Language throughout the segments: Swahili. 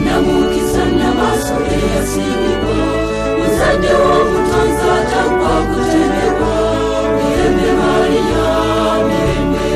namukiza n'amasore yasibibwa uzadde w'obutonzi atagwa kutemebwa mirembe Mariya mirembe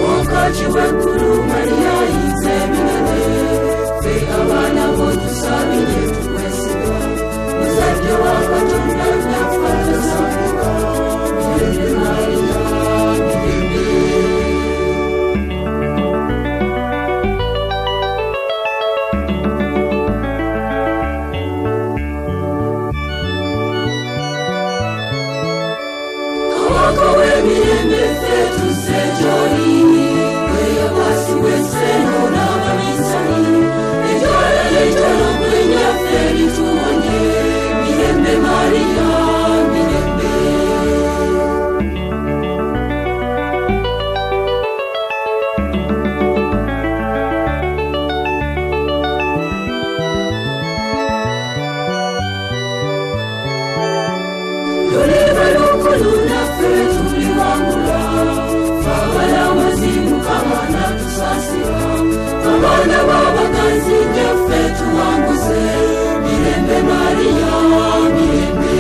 wakati w'eggulu Mariya yinze eminene ffe abaana bo tusabire tukwesiga muzadde wa Katonda naffe tasambika mirembe Mariya mirembe kabaka w'emirembe ffe tuzze gy'oli weyawasi w'ensengo n'abamisani ejwala y'etono gwenyaffe lituwonye mirembe Mariya mirembe luliba lukulu naffe tuliwangula fabala amazimu kabana tusasira abaana b'abaganzi nyaffe tuwanguze mirembe Mariya mirembe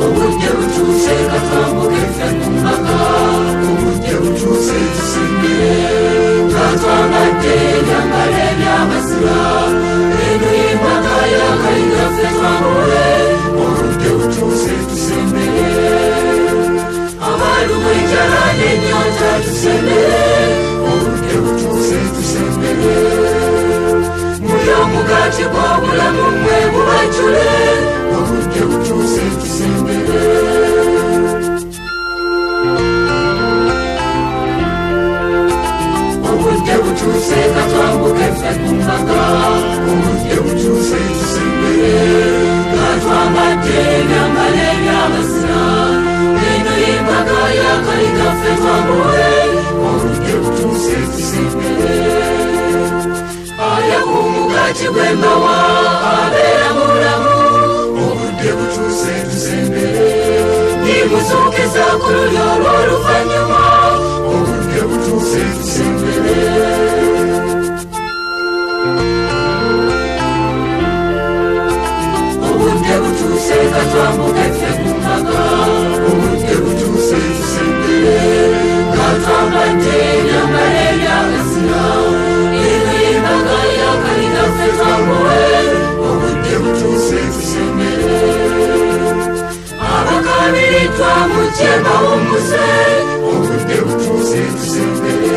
obudde butuuse katwambuke ffe ku mpaka obudde butuuse tusembere nga twambadde ebyambalo eby'amazira eno y'embaga y'akaliga ffe twambule obudde butuuse tusembere abalumwa enjala n'ennyonta tusembere obudde butuuse tusembere mulya omugaati gw'obulamu mmwe mubajjule obudde butuuse tusembere obudde butuuse katwambuke ffe ku mbaga obudde butuuse tusembere nga twambadde ebyambalo eby'abazira eno y'embaga y'akaliga ffe twambule obudde butuuse tusembere alya ku mugaati gw'embawa abeera mulamu obudde butuuse tusembere nimuzuukiza ku lulyo olw'oluvannyuma obudde butuuse tusembere obudde butuuse katwambuke ffe ku mbaga obudde butuuse tusembere nga twambadde ebyambalo eby'abazira eno y'embaga y'akaliga ffe twambule obudde butuuse tusembere abakabiriddwa mujje bawummuze obudde butuuse tusembere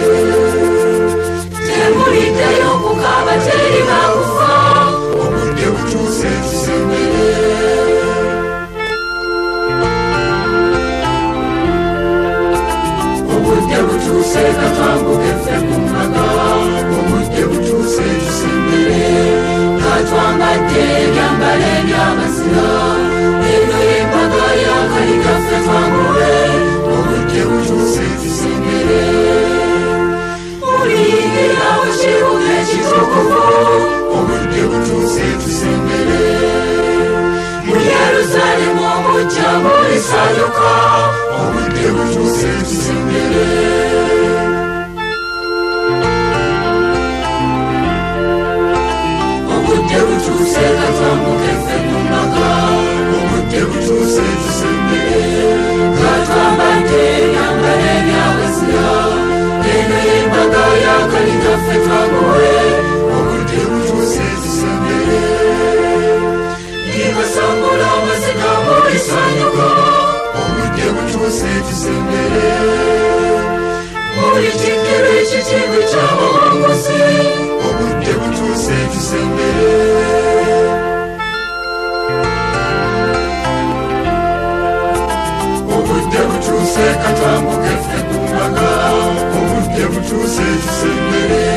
temuliddeyo kukaaba teri bakufa obudde butuuse tusembere obudde butuuse katwambuke ffe ku mbaga obudde butuuse tusembere nga twambadde ebyambalo eby'amazira eno y'embaga y'akaliga ffe twambule obudde butuuse tusembere muliyingira mu kibuga ekitukuvu obudde butuuse tusembere mu Yerusaalemu omujja mulisanyuka obudde butuuse tusembere obudde butuuse katwambuke ffe ku mbaga obudde butuuse tusembere nga twambadde ebyambalo eby'abazira eno y'embaga y'akaliga ffe twambule obudde butuuse tusembere nibasambula amaziga mulisanyuka obudde butuuse tusembere mulikijjira ekitiibwa ky'abawanguzi obudde butuuse tusembere obudde butuuse katwambuke ffe ku mbaga obudde butuuse tusembere